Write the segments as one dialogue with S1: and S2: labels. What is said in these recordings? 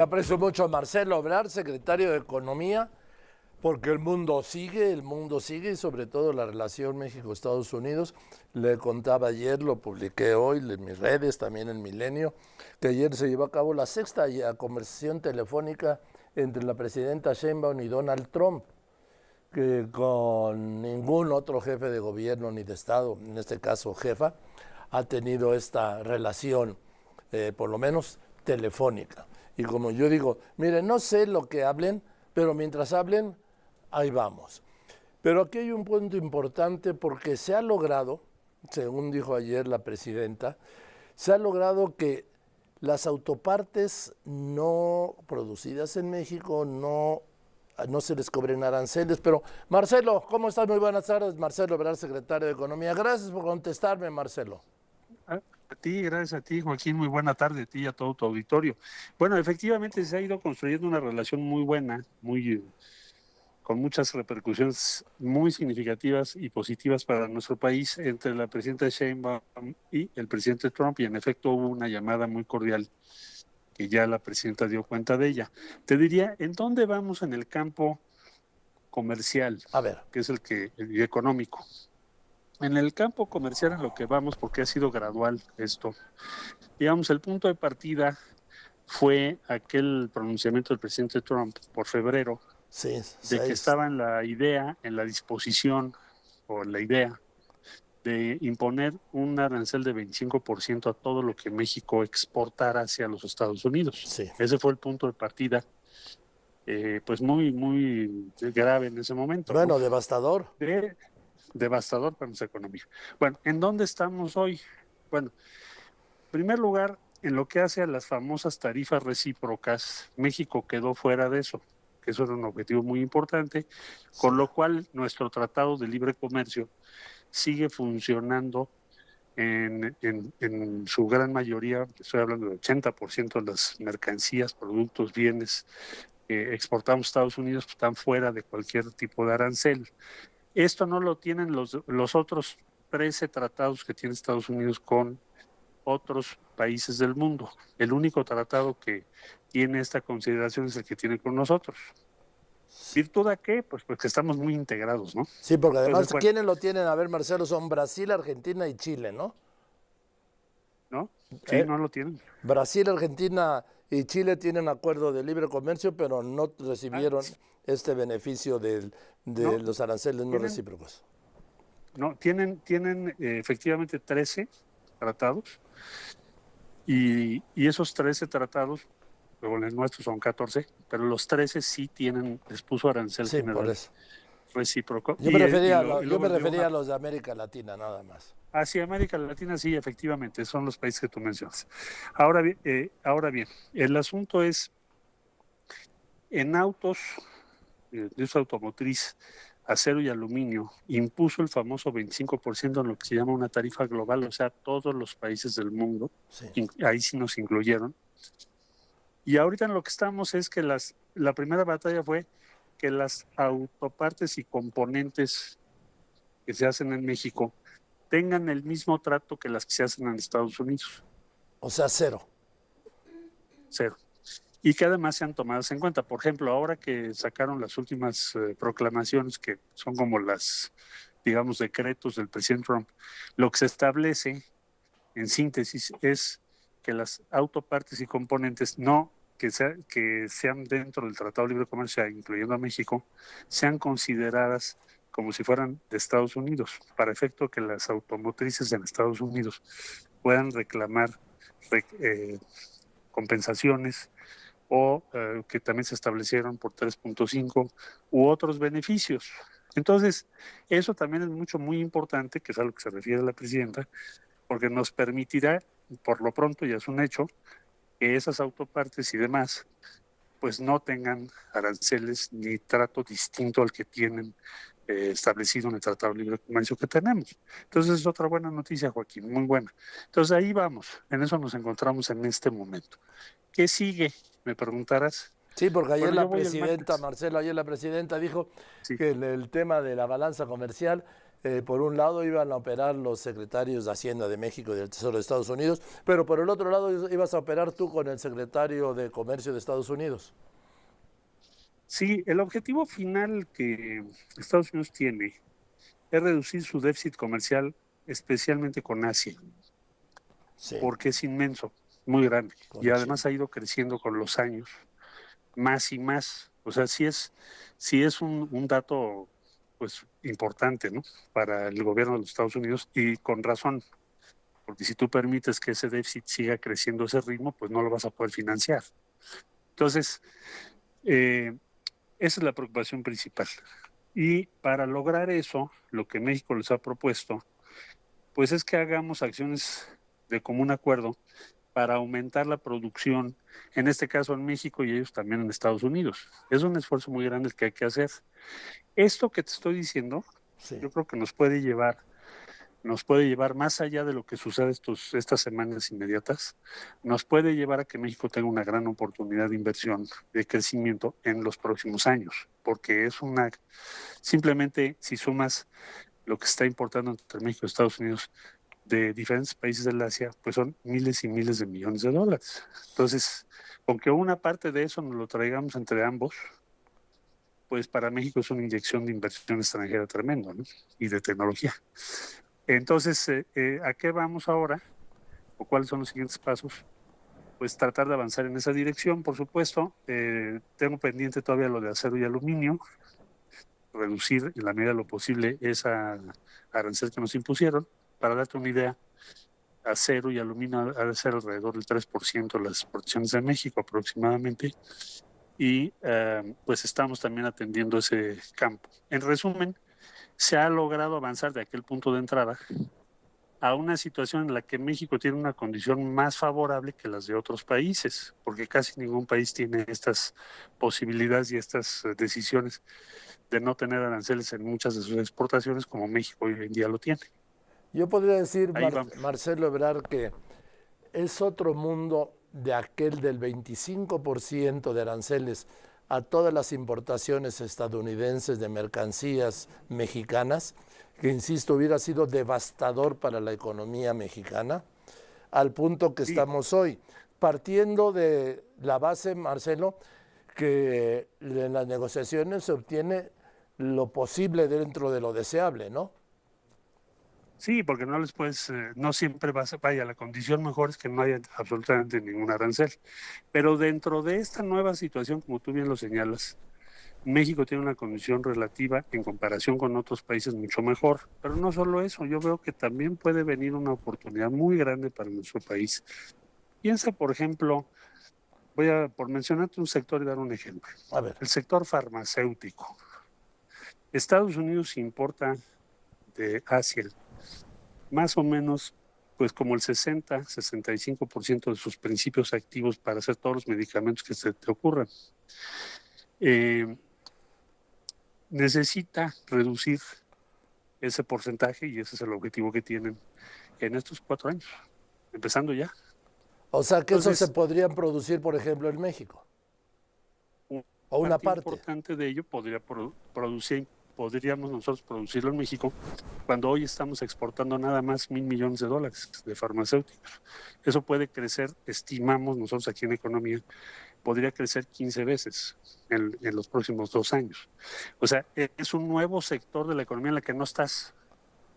S1: Aprecio mucho a Marcelo Ebrard, secretario de Economía, porque el mundo sigue y sobre todo la relación México-Estados Unidos. Le contaba ayer, lo publiqué hoy en mis redes, también en Milenio, que ayer se llevó a cabo la sexta conversación telefónica entre la presidenta Sheinbaum y Donald Trump, que con ningún otro jefe de gobierno ni de Estado, en este caso jefa, ha tenido esta relación, por lo menos telefónica. Y como yo digo, miren, no sé lo que hablen, pero mientras hablen, ahí vamos. Pero aquí hay un punto importante porque se ha logrado, según dijo ayer la presidenta, se ha logrado que las autopartes no producidas en México no se les cobren aranceles. Pero Marcelo, ¿cómo estás? Muy buenas tardes. Marcelo Ebrard, secretario de Economía. Gracias por contestarme, Marcelo.
S2: A ti, gracias a ti, Joaquín. Muy buena tarde a ti y a todo tu auditorio. Bueno, efectivamente se ha ido construyendo una relación muy buena, con muchas repercusiones muy significativas y positivas para nuestro país entre la presidenta Sheinbaum y el presidente Trump, y en efecto hubo una llamada muy cordial que ya la presidenta dio cuenta de ella. Te diría, ¿en dónde vamos en el campo comercial,
S1: A ver.
S2: que es el económico? En el campo comercial en lo que vamos, porque ha sido gradual esto, digamos, el punto de partida fue aquel pronunciamiento del presidente Trump por febrero,
S1: Sí,
S2: de que estaba en la disposición o la idea de imponer un arancel de 25% a todo lo que México exportara hacia los Estados Unidos.
S1: Sí.
S2: Ese fue el punto de partida, pues muy grave en ese momento, ¿no?
S1: Bueno, devastador.
S2: Devastador para nuestra economía. Bueno, ¿en dónde estamos hoy? Bueno, en primer lugar, en lo que hace a las famosas tarifas recíprocas, México quedó fuera de eso, que eso era un objetivo muy importante, con
S1: Sí.
S2: lo cual nuestro tratado de libre comercio sigue funcionando en su gran mayoría. Estoy hablando del 80% de las mercancías, productos, bienes que exportamos a Estados Unidos, pues, están fuera de cualquier tipo de arancel. Esto no lo tienen los otros 13 tratados que tiene Estados Unidos con otros países del mundo. El único tratado que tiene esta consideración es el que tiene con nosotros. ¿Virtud a qué? Pues porque estamos muy integrados, ¿no?
S1: Sí, porque
S2: Entonces,
S1: además,
S2: bueno,
S1: ¿quiénes lo tienen? A ver, Marcelo, son Brasil, Argentina y Chile, ¿no?
S2: ¿no? Sí,
S1: Eh,
S2: no lo tienen.
S1: Brasil, Argentina y Chile tienen acuerdo de libre comercio, pero no
S2: Ah,
S1: recibieron este beneficio de
S2: no,
S1: los aranceles no
S2: tienen,
S1: recíprocos.
S2: no, tienen efectivamente 13 tratados, y esos 13 tratados, luego los nuestros son 14, pero los 13 sí tienen, les puso arancel
S1: Sí, por
S2: general
S1: eso.
S2: recíproco.
S1: Yo me refería,
S2: Y
S1: yo
S2: luego
S1: me
S2: dio
S1: refería
S2: una.
S1: a los de América Latina, nada más.
S2: Hacia América Latina, sí, efectivamente, son los países que tú mencionas. Ahora bien, el asunto es, en autos, de uso automotriz, acero y aluminio, impuso el famoso 25% en lo que se llama una tarifa global, o sea, todos los países del mundo,
S1: Sí.
S2: ahí sí nos incluyeron. Y ahorita en lo que estamos es que la primera batalla fue que las autopartes y componentes que se hacen en México tengan el mismo trato que las que se hacen en Estados Unidos.
S1: O sea, cero.
S2: Cero. Y que además sean tomadas en cuenta. Por ejemplo, ahora que sacaron las últimas proclamaciones, que son como digamos, decretos del presidente Trump, lo que se establece, en síntesis, es que las autopartes y componentes, no que sean dentro del Tratado de Libre Comercio, incluyendo a México, sean consideradas como si fueran de Estados Unidos, para efecto que las automotrices en Estados Unidos puedan reclamar eh, compensaciones, o que también se establecieron por 3.5 u otros beneficios. Entonces, eso también es muy importante, que es a lo que se refiere la presidenta, porque nos permitirá, por lo pronto, ya es un hecho, que esas autopartes y demás pues no tengan aranceles ni trato distinto al que tienen establecido en el Tratado de Libre Comercio que tenemos. Entonces es otra buena noticia, Joaquín, muy buena. Entonces ahí vamos, en eso nos encontramos en este momento. ¿Qué sigue? Me preguntarás.
S1: Sí, porque ayer
S2: Bueno, yo
S1: la
S2: voy el
S1: presidenta,
S2: martes.
S1: Marcelo, ayer la presidenta dijo
S2: Sí,
S1: que el tema de la balanza comercial Por un lado iban a operar los secretarios de Hacienda de México y del Tesoro de Estados Unidos, pero por el otro lado ibas a operar tú con el secretario de Comercio de Estados Unidos.
S2: Sí, el objetivo final que Estados Unidos tiene es reducir su déficit comercial, especialmente con Asia,
S1: Sí,
S2: porque es inmenso, muy grande, y
S1: con China.
S2: además ha ido creciendo con los años, más y más. O sea, sí es un dato pues importante, ¿no? Para el gobierno de los Estados Unidos, y con razón, porque si tú permites que ese déficit siga creciendo a ese ritmo, pues no lo vas a poder financiar. Entonces, eh, esa es la preocupación principal. Y para lograr eso, lo que México les ha propuesto, pues es que hagamos acciones de común acuerdo para aumentar la producción, en este caso en México y ellos también en Estados Unidos. Es un esfuerzo muy grande el que hay que hacer. Esto que te estoy diciendo,
S1: Sí.
S2: yo creo que nos puede llevar más allá de lo que sucede estas semanas inmediatas, nos puede llevar a que México tenga una gran oportunidad de inversión, de crecimiento en los próximos años, porque simplemente si sumas lo que está importando entre México y Estados Unidos de diferentes países del Asia, pues son miles y miles de millones de dólares. Entonces, aunque una parte de eso nos lo traigamos entre ambos, pues para México es una inyección de inversión extranjera tremendo, ¿no? Y de tecnología. Entonces, ¿a qué vamos ahora? ¿O cuáles son los siguientes pasos? Pues tratar de avanzar en esa dirección, por supuesto. Tengo pendiente todavía lo de acero y aluminio, reducir en la medida de lo posible esa arancel que nos impusieron. Para darte una idea, acero y aluminio ha de ser alrededor del 3% de las exportaciones de México aproximadamente, y pues estamos también atendiendo ese campo. En resumen, se ha logrado avanzar de aquel punto de entrada a una situación en la que México tiene una condición más favorable que las de otros países, porque casi ningún país tiene estas posibilidades y estas decisiones de no tener aranceles en muchas de sus exportaciones como México hoy en día lo tiene.
S1: Yo podría decir,
S2: Ahí vamos.
S1: Marcelo Ebrard, que es otro mundo de aquel del 25% de aranceles a todas las importaciones estadounidenses de mercancías mexicanas, que insisto, hubiera sido devastador para la economía mexicana, al punto que
S2: Sí,
S1: estamos hoy, partiendo de la base, Marcelo, que en las negociaciones se obtiene lo posible dentro de lo deseable, ¿no?
S2: sí, porque no les puedes, no siempre vaya, la condición mejor es que no haya absolutamente ningún arancel. Pero dentro de esta nueva situación, como tú bien lo señalas, México tiene una condición relativa en comparación con otros países mucho mejor. Pero no solo eso, yo veo que también puede venir una oportunidad muy grande para nuestro país. Piensa, por ejemplo, por mencionarte un sector y dar un ejemplo,
S1: A ver,
S2: el sector farmacéutico. Estados Unidos importa de Asia más o menos pues como el 65% de sus principios activos para hacer todos los medicamentos que se te ocurran. Eh, Necesita reducir ese porcentaje y ese es el objetivo que tienen en estos 4 años, empezando ya.
S1: o sea que eso se
S2: Entonces,
S1: podrían producir, por ejemplo, en México,
S2: una
S1: o una
S2: parte
S1: parte.
S2: importante de ello podríamos nosotros producirlo en México cuando hoy estamos exportando nada más $1,000 millones de farmacéuticos. Eso puede crecer, estimamos nosotros aquí en Economía, podría crecer 15 veces en los próximos 2 años. O sea, es un nuevo sector de la economía en la que no estás.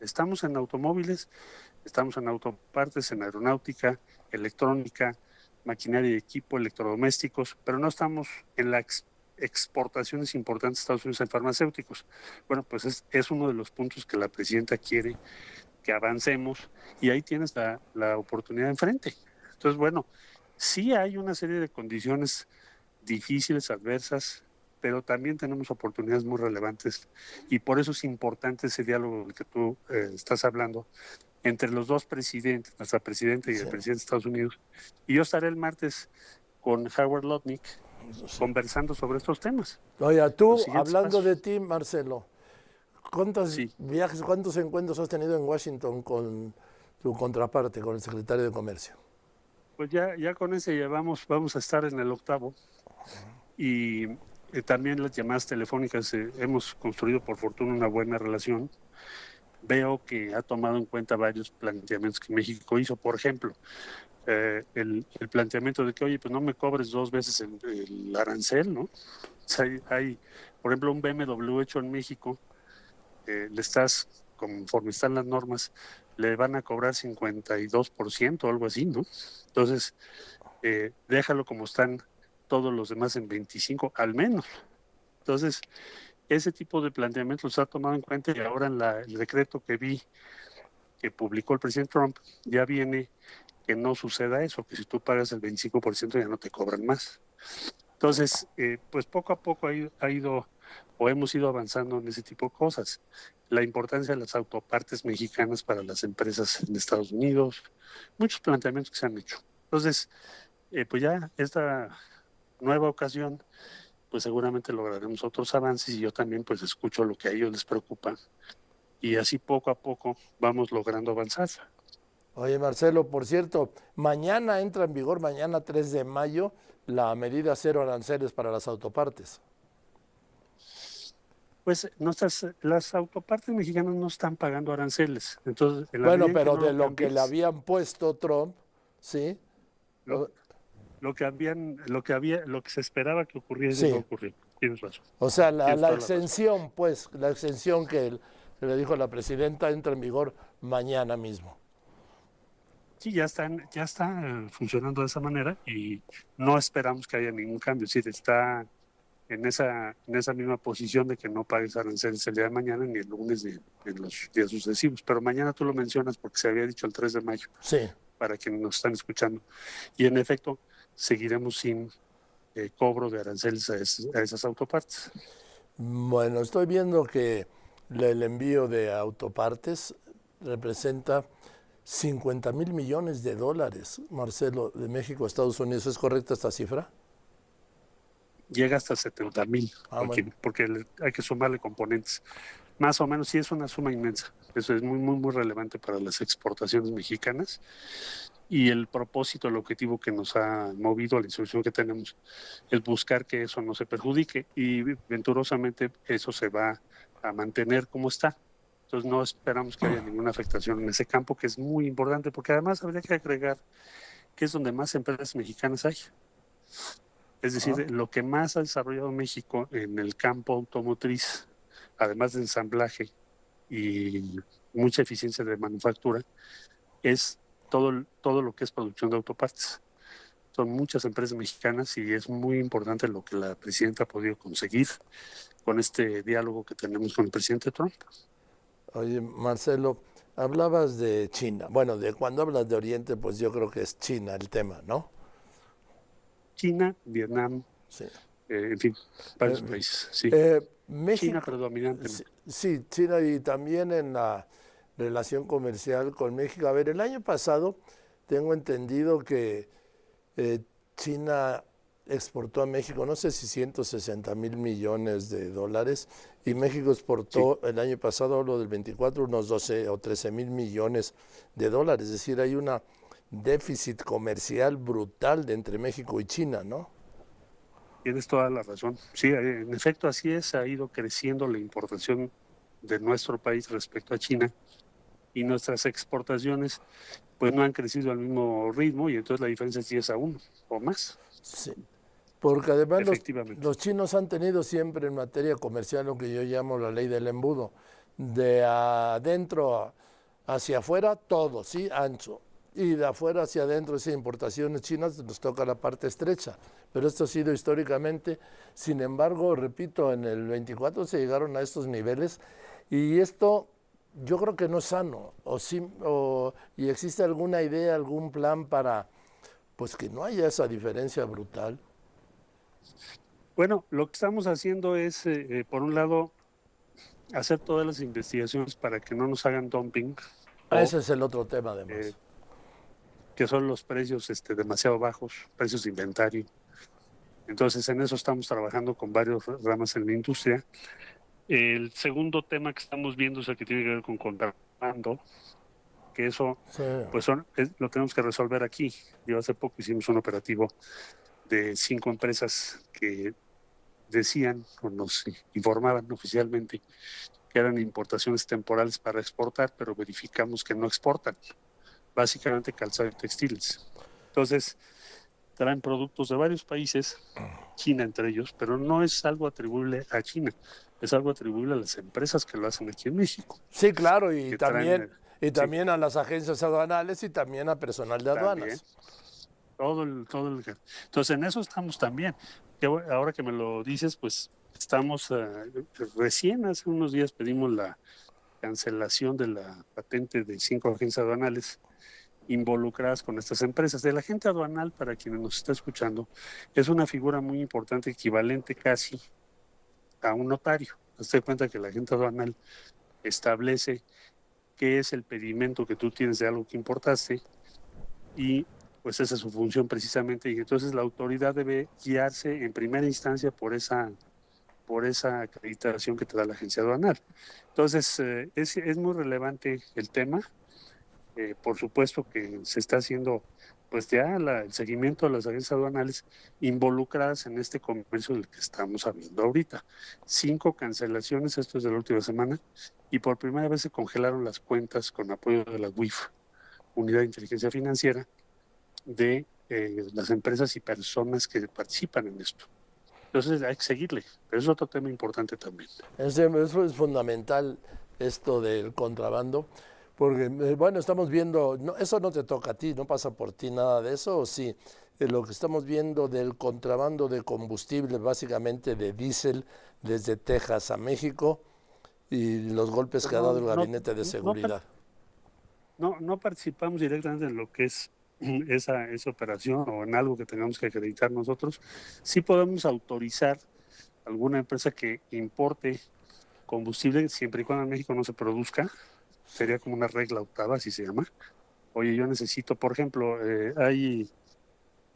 S2: Estamos en automóviles, estamos en autopartes, en aeronáutica, electrónica, maquinaria y equipo, electrodomésticos, pero no estamos en las exportaciones importantes de Estados Unidos en farmacéuticos. Bueno, pues es uno de los puntos que la presidenta quiere que avancemos y ahí tienes la oportunidad enfrente. Entonces, bueno, sí hay una serie de condiciones difíciles, adversas, pero también tenemos oportunidades muy relevantes y por eso es importante ese diálogo del que tú estás hablando entre los dos presidentes, nuestra presidenta y el
S1: Sí,
S2: presidente de Estados Unidos. Y yo estaré el martes con Howard Lutnick
S1: sí.
S2: conversando sobre estos temas,
S1: Oye,
S2: los
S1: tú,
S2: siguientes
S1: hablando de
S2: pasos.
S1: ti, Marcelo, ¿cuántos
S2: Sí,
S1: viajes, cuántos encuentros has tenido en Washington con tu contraparte, con el secretario de Comercio?
S2: pues ya con ese vamos a estar en el octavo y también las llamadas telefónicas, hemos construido por fortuna una buena relación veo que ha tomado en cuenta varios planteamientos que México hizo. Por ejemplo, el planteamiento de que, oye, pues no me cobres 2 veces el arancel, ¿no? O sea, por ejemplo, un BMW hecho en México, conforme están las normas, le van a cobrar 52% o algo así, ¿no? Entonces, déjalo como están todos los demás en 25 al menos. Entonces, ese tipo de planteamientos se ha tomado en cuenta y ahora en el decreto que vi que publicó el presidente Trump ya viene que no suceda eso, que si tú pagas el 25% ya no te cobran más. Entonces, pues poco a poco ha ido o hemos ido avanzando en ese tipo de cosas. La importancia de las autopartes mexicanas para las empresas en Estados Unidos, muchos planteamientos que se han hecho. Entonces, pues ya esta nueva ocasión, pues seguramente lograremos otros avances y yo también pues escucho lo que a ellos les preocupa y así poco a poco vamos logrando avanzar.
S1: Oye, Marcelo, por cierto, mañana entra en vigor, mañana 3 de mayo, la medida cero aranceles para las autopartes.
S2: Pues las autopartes mexicanas no están pagando aranceles. Entonces, en la
S1: Bueno,
S2: medida en que
S1: pero
S2: no
S1: de
S2: lo
S1: lo que le
S2: cambies,
S1: habían puesto Trump, ¿sí?
S2: lo,
S1: O-
S2: lo que se esperaba que ocurriese no
S1: Sí.
S2: ocurrió. Tienes razón.
S1: O sea,
S2: Tienes
S1: la
S2: toda la razón.
S1: exención, pues, la exención que le dijo la presidenta entra en vigor mañana mismo.
S2: Sí, ya está funcionando de esa manera y no esperamos que haya ningún cambio. Es decir, está en esa misma posición de que no pagues aranceles el día de mañana, ni el lunes, ni en los días sucesivos. Pero mañana tú lo mencionas porque se había dicho el 3 de mayo,
S1: Sí.
S2: para quienes nos están escuchando. Y en efecto, seguiremos sin cobro de aranceles a esas autopartes.
S1: Bueno, estoy viendo que el envío de autopartes representa 50,000 millones de dólares, Marcelo, de México a Estados Unidos. ¿Es correcta esta cifra?
S2: Llega hasta 70,000,
S1: Ah, bueno.
S2: Joaquín, porque hay que sumarle componentes. Más o menos, sí es una suma inmensa. Eso es muy, muy, muy relevante para las exportaciones mexicanas y el propósito, el objetivo que nos ha movido a la instrucción que tenemos es buscar que eso no se perjudique y venturosamente eso se va a mantener como está. Entonces no esperamos que haya ninguna afectación en ese campo, que es muy importante, porque además habría que agregar que es donde más empresas mexicanas hay. Es
S1: Ah,
S2: decir, lo que más ha desarrollado México en el campo automotriz, además de ensamblaje y mucha eficiencia de manufactura, es todo lo que es producción de autopartes. Son muchas empresas mexicanas y es muy importante lo que la presidenta ha podido conseguir con este diálogo que tenemos con el presidente Trump.
S1: oye, Marcelo, hablabas de China. Bueno, de cuando hablas de Oriente, pues yo creo que es China el tema, ¿no?
S2: China, Vietnam,
S1: Sí.
S2: en fin, varios
S1: Eh,
S2: países, sí. China
S1: México, sí,
S2: predominantemente.
S1: sí, China y también en la relación comercial con México. A ver, el año pasado tengo entendido que eh, China exportó a México, no sé si 160,000 millones de dólares, y México
S2: Sí.
S1: exportó el año pasado, hablo del 24, unos 12 o 13,000 millones de dólares. Es decir, hay un déficit comercial brutal de entre México y China, ¿no?
S2: Tienes toda la razón. Sí, en efecto, así es. Ha ido creciendo la importación de nuestro país respecto a China y nuestras exportaciones pues no han crecido al mismo ritmo y entonces la diferencia es 10-1 o más,
S1: Sí. Porque además
S2: efectivamente.
S1: los chinos han tenido siempre en materia comercial lo que yo llamo la ley del embudo. De adentro hacia afuera, todo, ¿sí? Ancho. Y de afuera hacia adentro, si importaciones chinas, nos toca la parte estrecha. Pero esto ha sido históricamente. Sin embargo, repito, en el 24 se llegaron a estos niveles y esto yo creo que no es sano. Y existe alguna idea, algún plan para pues que no haya esa diferencia brutal.
S2: Bueno, lo que estamos haciendo es, por un lado, hacer todas las investigaciones para que no nos hagan dumping o
S1: Ese es el otro tema
S2: eh,
S1: además.
S2: que son los precios demasiado bajos, precios de inventario. Entonces, en eso estamos trabajando con varios ramas en la industria. El segundo tema que estamos viendo es el que tiene que ver con contrabando, que eso
S1: Sí,
S2: pues lo tenemos que resolver aquí. Yo hace poco hicimos un operativo de 5 empresas que decían o nos informaban oficialmente que eran importaciones temporales para exportar, pero verificamos que no exportan, básicamente calzado y textiles. Entonces, traen productos de varios países, China entre ellos, pero no es algo atribuible a China, es algo atribuible a las empresas que lo hacen aquí en México,
S1: Sí, claro, y
S2: que traen, sí,
S1: también a las agencias aduanales y también a personal de
S2: también,
S1: aduanas.
S2: Entonces, en eso estamos también. Ahora que me lo dices, pues estamos, recién hace unos días pedimos la cancelación de la patente de 5 agencias aduanales involucradas con estas empresas. El agente aduanal, para quienes nos está escuchando, es una figura muy importante, equivalente casi a un notario. Hazte cuenta que el agente aduanal establece qué es el pedimento que tú tienes de algo que importaste y pues esa es su función precisamente, y entonces la autoridad debe guiarse en primera instancia por esa acreditación que te da la agencia aduanal. Entonces, es muy relevante el tema. Por supuesto que se está haciendo pues ya el seguimiento de las agencias aduanales involucradas en este comercio del que estamos hablando ahorita. 5 cancelaciones, esto es de la última semana, y por primera vez se congelaron las cuentas con apoyo de la UIF, Unidad de Inteligencia Financiera, de las empresas y personas que participan en esto. Entonces hay que seguirle, pero es otro tema importante también.
S1: Eso es fundamental, esto del contrabando, porque, bueno, estamos viendo, no, eso no te toca a ti, no pasa por ti nada de eso, ¿o sí? Lo que estamos viendo del contrabando de combustible, básicamente de diésel, desde Texas a México, y los golpes
S2: Pues
S1: que ha dado el Gabinete de Seguridad.
S2: no participamos directamente en lo que es esa operación o en algo que tengamos que acreditar nosotros. Sí podemos autorizar alguna empresa que importe combustible siempre y cuando en México no se produzca. Sería como una regla octava, así se llama. Oye, yo necesito, por ejemplo,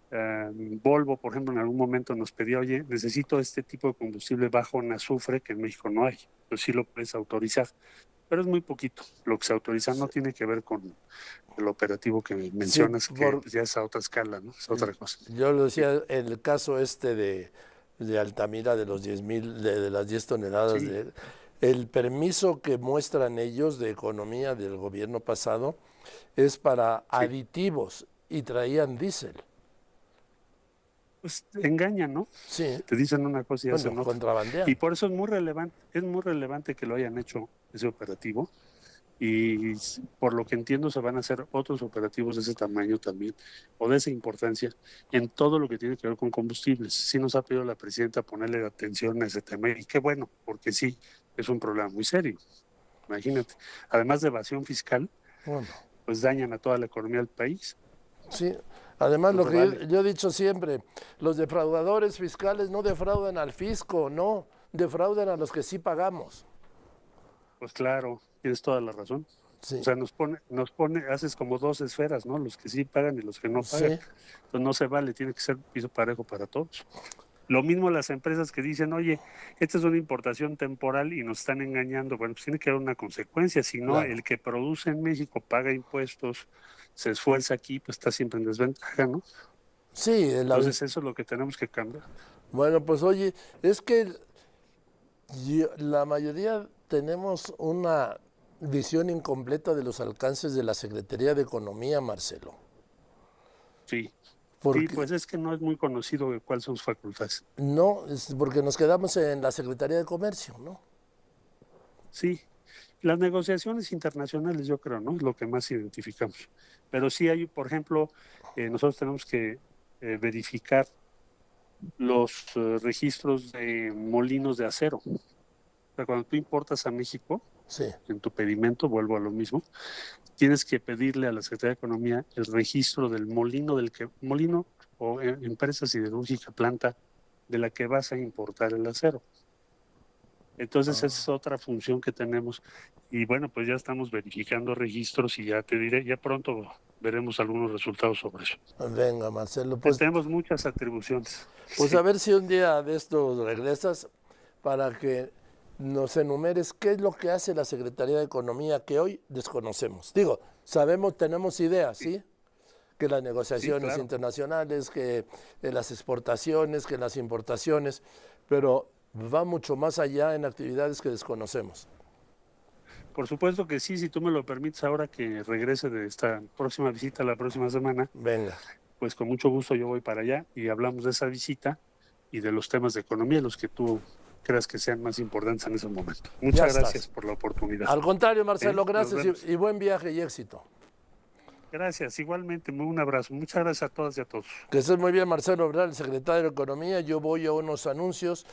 S2: Volvo, por ejemplo, en algún momento nos pedía, oye, necesito este tipo de combustible bajo en azufre que en México no hay. Pues sí lo puedes autorizar, pero es muy poquito. Lo que se autoriza no tiene que ver con el operativo que
S1: Sí,
S2: mencionas, que pues, ya es a otra escala, ¿no? Es otra cosa.
S1: yo lo
S2: Sí,
S1: decía, en el caso este de Altamira, de los 10,000, de las 10 toneladas,
S2: sí,
S1: el permiso que muestran ellos de economía del gobierno pasado es para
S2: sí.
S1: aditivos y traían diésel.
S2: Pues engañan, ¿no?
S1: Sí,
S2: Te dicen una cosa y
S1: bueno,
S2: hacen otra. Y
S1: contrabandean.
S2: por eso es muy relevante que lo hayan hecho ese operativo. Y por lo que entiendo se van a hacer otros operativos de ese tamaño también, o de esa importancia, en todo lo que tiene que ver con combustibles. Sí nos ha pedido la presidenta ponerle atención a ese tema, y qué bueno, porque sí, es un problema muy serio. Imagínate, además de evasión fiscal,
S1: Bueno,
S2: pues dañan a toda la economía del país.
S1: sí. Además,
S2: No
S1: lo
S2: se
S1: que
S2: vale.
S1: yo he dicho siempre, los defraudadores fiscales no defraudan al fisco, no, defraudan a los que sí pagamos.
S2: Pues claro, tienes toda la razón. O
S1: Sí,
S2: sea, haces como dos esferas, ¿no? Los que sí pagan y los que no pagan.
S1: sí,
S2: Entonces no se vale, tiene que ser piso parejo para todos. Lo mismo las empresas que dicen, oye, esta es una importación temporal y nos están engañando. Bueno, pues tiene que haber una consecuencia, si no,
S1: claro.
S2: el que produce en México paga impuestos, se esfuerza aquí, pues está siempre en desventaja, ¿no?
S1: Sí,
S2: Entonces eso es lo que tenemos que cambiar.
S1: bueno, pues oye, es que la mayoría tenemos una visión incompleta de los alcances de la Secretaría de Economía, Marcelo.
S2: Sí, sí,
S1: Porque
S2: pues es que no es muy conocido cuáles son sus facultades.
S1: no, es porque nos quedamos en la Secretaría de Comercio, ¿no?
S2: Sí, las negociaciones internacionales yo creo, ¿no? Es lo que más identificamos. Pero sí hay, por ejemplo, nosotros tenemos que verificar los registros de molinos de acero. O sea, cuando tú importas a México,
S1: Sí.
S2: en tu pedimento, vuelvo a lo mismo, tienes que pedirle a la Secretaría de Economía el registro del molino molino o empresa siderúrgica, planta de la que vas a importar el acero. Entonces, esa es otra función que tenemos. Y bueno, pues ya estamos verificando registros y ya te diré, ya pronto veremos algunos resultados sobre eso.
S1: Venga, Marcelo,
S2: Tenemos muchas atribuciones.
S1: pues
S2: Sí,
S1: a ver si un día de estos regresas para que nos enumeres qué es lo que hace la Secretaría de Economía que hoy desconocemos. Digo, sabemos, tenemos ideas,
S2: sí,
S1: ¿sí? Que las
S2: sí,
S1: negociaciones
S2: claro.
S1: internacionales, que las exportaciones, que las importaciones, pero va mucho más allá en actividades que desconocemos.
S2: Por supuesto que sí, si tú me lo permites ahora que regrese de esta próxima visita la próxima semana,
S1: Venga.
S2: pues con mucho gusto yo voy para allá y hablamos de esa visita y de los temas de economía, los que tú creas que sean más importantes en ese momento.
S1: Ya
S2: Muchas gracias
S1: estás.
S2: por la oportunidad.
S1: Al contrario, Marcelo,
S2: Nos
S1: gracias
S2: vemos.
S1: y buen viaje y éxito.
S2: Gracias, igualmente, un abrazo. Muchas gracias a todas y a todos.
S1: Que estés muy bien, Marcelo Ebrard, el secretario de Economía. Yo voy a unos anuncios